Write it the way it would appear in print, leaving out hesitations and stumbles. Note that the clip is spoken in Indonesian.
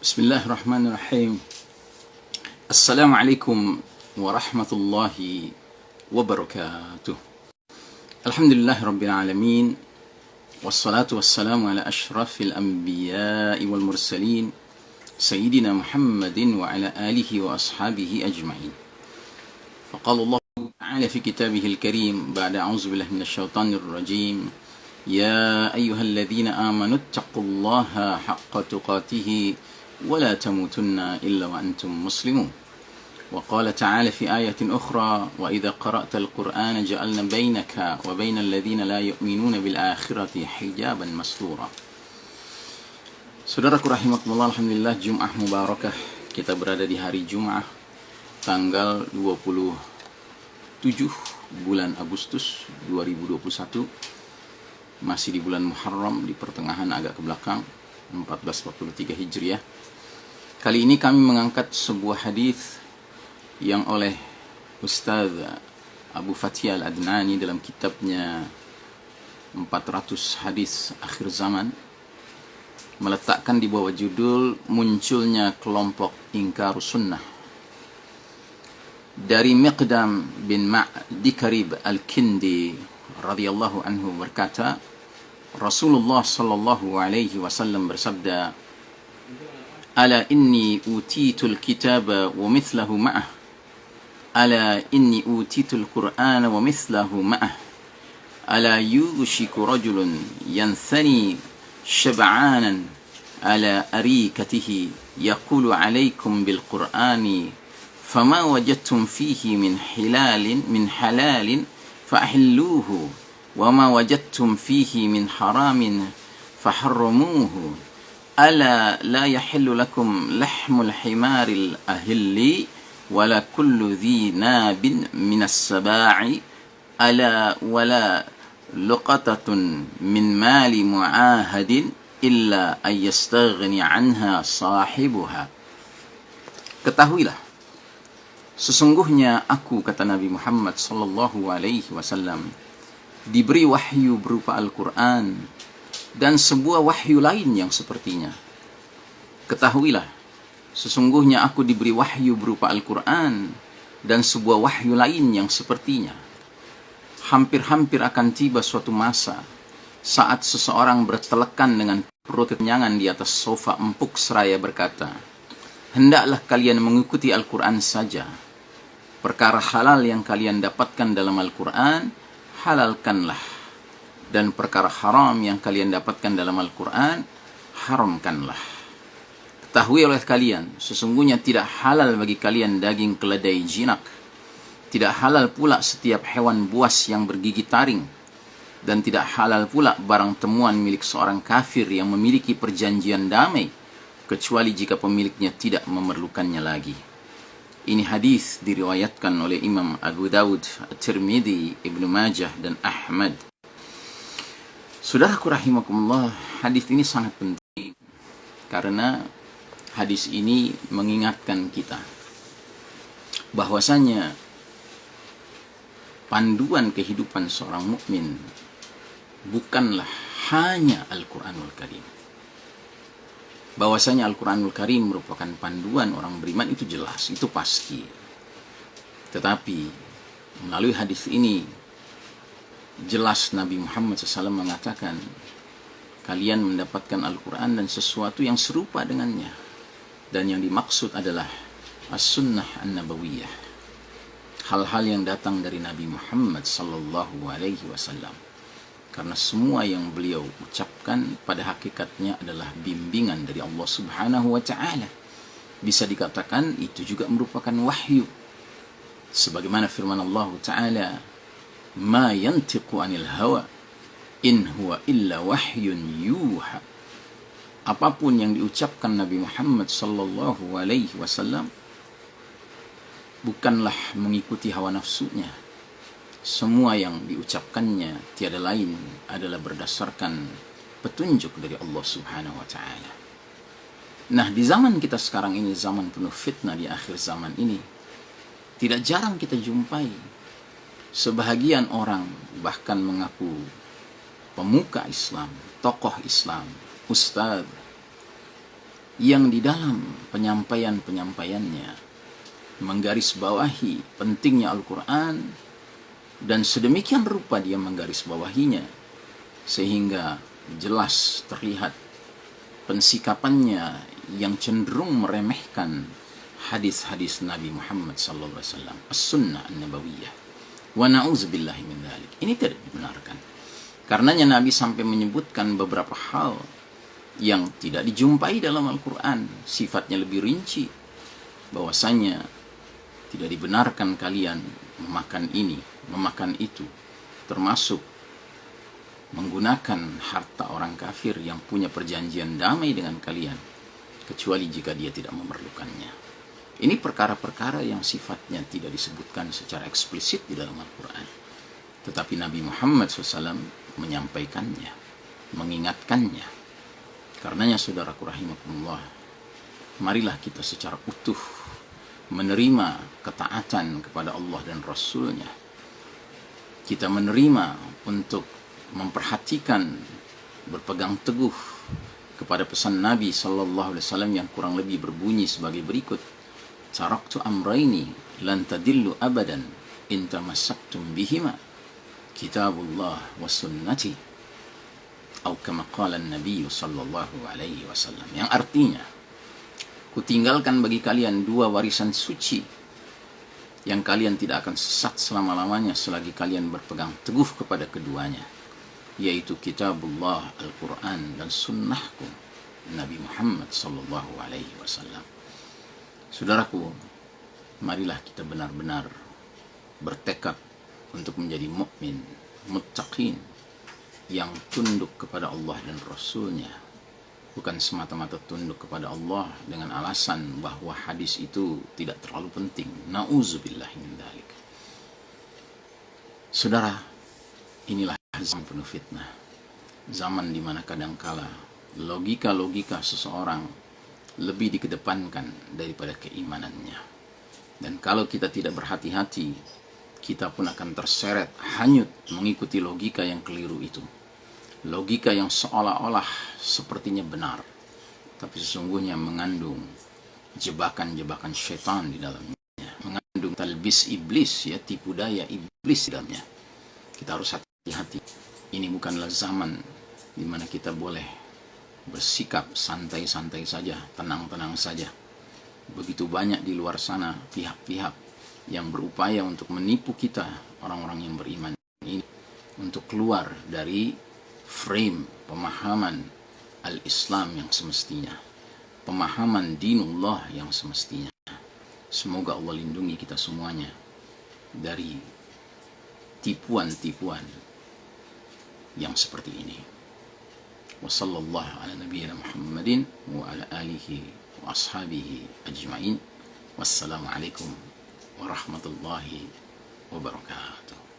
Bismillahirrahmanirrahim. Assalamualaikum warahmatullahi wabarakatuh. Alhamdulillahi rabbil alamin. Wassalatu wassalamu ala ashrafil anbiya'i wal mursalin Sayyidina Muhammadin wa ala alihi wa ashabihi ajma'in. Faqala Allah ta'ala fi kitabihil karim ba'da a'udzu billahi minasyaitonir rajim. Ya ayyuhalladzina amanu taqullaha haqqa tuqatih ولا تموتن إلا وأنتم مسلمون. وقال تعالى في آية أخرى وإذا قرأت القرآن جعلنا بينك وبين الذين لا يؤمنون بالآخرة حجابا مستورا. Saudaraku rahimakumullah, alhamdulillah, Jum'ah Mubarakah. Kita berada di hari Jum'ah tanggal 27 bulan Agustus 2021. Masih di bulan Muharram, di pertengahan agak ke belakang, 1443 Hijriah. Kali ini kami mengangkat sebuah hadis yang oleh Ustaz Abu Fathia Al-Adnani dalam kitabnya 400 Hadis Akhir Zaman meletakkan di bawah judul munculnya kelompok ingkar sunnah. Dari Miqdam bin Ma'di Karib Al-Kindi radhiyallahu anhu berkata, Rasulullah sallallahu alaihi wasallam bersabda, Ala inni utitul kitaba wa mithlahu ma'ah. Ala inni utitul Qur'ana wa mithlahu ma'ah. Ala yushiku rajulun yanthani shab'anan ala arikatihi yaqulu alaykum bil Qur'ani fama wajadtum fihi min halalin fa'ahilluhu وما وجدتم فيه من حرام فحرموه ألا لا يحل لكم لحم الحمار الأهل ولا كل ذي ناب من السباع ألا ولا لقطة من مال معاهد إلا أن يستغني عنها صاحبها. Ketahuilah, sesungguhnya aku, kata Nabi Muhammad sallallahu alaihi wasallam, diberi wahyu berupa Al-Quran dan sebuah wahyu lain yang sepertinya. Ketahuilah, sesungguhnya aku diberi wahyu berupa Al-Quran dan sebuah wahyu lain yang sepertinya. Hampir-hampir akan tiba suatu masa saat seseorang bertelekan dengan perut kekenyangan di atas sofa empuk seraya berkata, hendaklah kalian mengikuti Al-Quran saja. Perkara halal yang kalian dapatkan dalam Al-Quran halalkanlah, dan perkara haram yang kalian dapatkan dalam Al-Quran haramkanlah. Ketahui oleh kalian, sesungguhnya tidak halal bagi kalian daging keledai jinak, tidak halal pula setiap hewan buas yang bergigi taring, dan tidak halal pula barang temuan milik seorang kafir yang memiliki perjanjian damai, kecuali jika pemiliknya tidak memerlukannya lagi. Ini hadis diriwayatkan oleh Imam Abu Dawud, Tirmidzi, Ibnu Majah, dan Ahmad. Saudaraku rahimakumullah, hadis ini sangat penting karena hadis ini mengingatkan kita bahwasanya panduan kehidupan seorang mukmin bukanlah hanya Al-Quranul Karim. Bahwasanya Al-Quranul Karim merupakan panduan orang beriman itu jelas, itu pasti. Tetapi melalui hadis ini jelas Nabi Muhammad SAW mengatakan kalian mendapatkan Al-Quran dan sesuatu yang serupa dengannya, dan yang dimaksud adalah as-sunnah an-nabawiyah, hal-hal yang datang dari Nabi Muhammad SAW. Karena semua yang beliau ucapkan pada hakikatnya adalah bimbingan dari Allah Subhanahu wa Ta'ala. Bisa dikatakan itu juga merupakan wahyu. Sebagaimana firman Allah Ta'ala, "Ma yantiqu 'anil hawa in huwa illa wahyun yuha." Apapun yang diucapkan Nabi Muhammad sallallahu alaihi wasallam bukanlah mengikuti hawa nafsunya. Semua yang diucapkannya tiada lain adalah berdasarkan petunjuk dari Allah Subhanahu wa Ta'ala. Nah, di zaman kita sekarang ini, zaman penuh fitnah, di akhir zaman ini, tidak jarang kita jumpai sebahagian orang bahkan mengaku pemuka Islam, tokoh Islam, ustaz, yang di dalam penyampaiannya menggarisbawahi pentingnya Al-Quran, dan sedemikian rupa dia menggarisbawahinya sehingga jelas terlihat pensikapannya yang cenderung meremehkan hadis-hadis Nabi Muhammad SAW, as-sunnah an-nabawiyah. Wa na'udzubillahi min dzalik. Ini tidak dibenarkan. Karenanya Nabi sampai menyebutkan beberapa hal yang tidak dijumpai dalam Al-Quran, sifatnya lebih rinci, bahwasanya tidak dibenarkan kalian memakan ini, memakan itu, termasuk menggunakan harta orang kafir yang punya perjanjian damai dengan kalian, kecuali jika dia tidak memerlukannya. Ini perkara-perkara yang sifatnya tidak disebutkan secara eksplisit di dalam Al-Quran, tetapi Nabi Muhammad SAW menyampaikannya, mengingatkannya. Karenanya saudaraku rahimakumullah, marilah kita secara utuh menerima ketaatan kepada Allah dan Rasul-Nya. Kita menerima untuk memperhatikan, berpegang teguh kepada pesan Nabi Sallallahu Alaihi Wasallam yang kurang lebih berbunyi sebagai berikut: Taraktu amraini lan tadillu abadan in tamassaktum bihima, kitabullah wa sunnati, atau kama qala an-nabiy sallallahu alaihi wasallam. Yang artinya, kutinggalkan bagi kalian dua warisan suci yang kalian tidak akan sesat selama-lamanya selagi kalian berpegang teguh kepada keduanya, yaitu kitabullah Al-Quran dan sunnahku Nabi Muhammad sallallahu alaihi wasallam. Saudaraku, marilah kita benar-benar bertekad untuk menjadi mukmin, muttaqin, yang tunduk kepada Allah dan Rasul-Nya, bukan semata-mata tunduk kepada Allah dengan alasan bahwa hadis itu tidak terlalu penting. Na'udzubillahi min dzalik. Saudara, inilah zaman penuh fitnah, zaman di mana kadangkala logika-logika seseorang lebih dikedepankan daripada keimanannya. Dan kalau kita tidak berhati-hati, kita pun akan terseret hanyut mengikuti logika yang keliru itu. Logika yang seolah-olah sepertinya benar, tapi sesungguhnya mengandung jebakan-jebakan syaitan di dalamnya, mengandung talbis iblis, ya, tipu daya iblis di dalamnya. Kita harus hati-hati. Ini bukanlah zaman di mana kita boleh bersikap santai-santai saja, tenang-tenang saja. Begitu banyak di luar sana pihak-pihak yang berupaya untuk menipu kita, orang-orang yang beriman ini, untuk keluar dari frame pemahaman al-Islam yang semestinya, pemahaman dinullah yang semestinya. Semoga Allah lindungi kita semuanya dari tipuan-tipuan yang seperti ini. Wassallallahu ala nabiyyina Muhammadin wa ala alihi wa ashabihi ajma'in. Wassalamualaikum warahmatullahi wabarakatuh.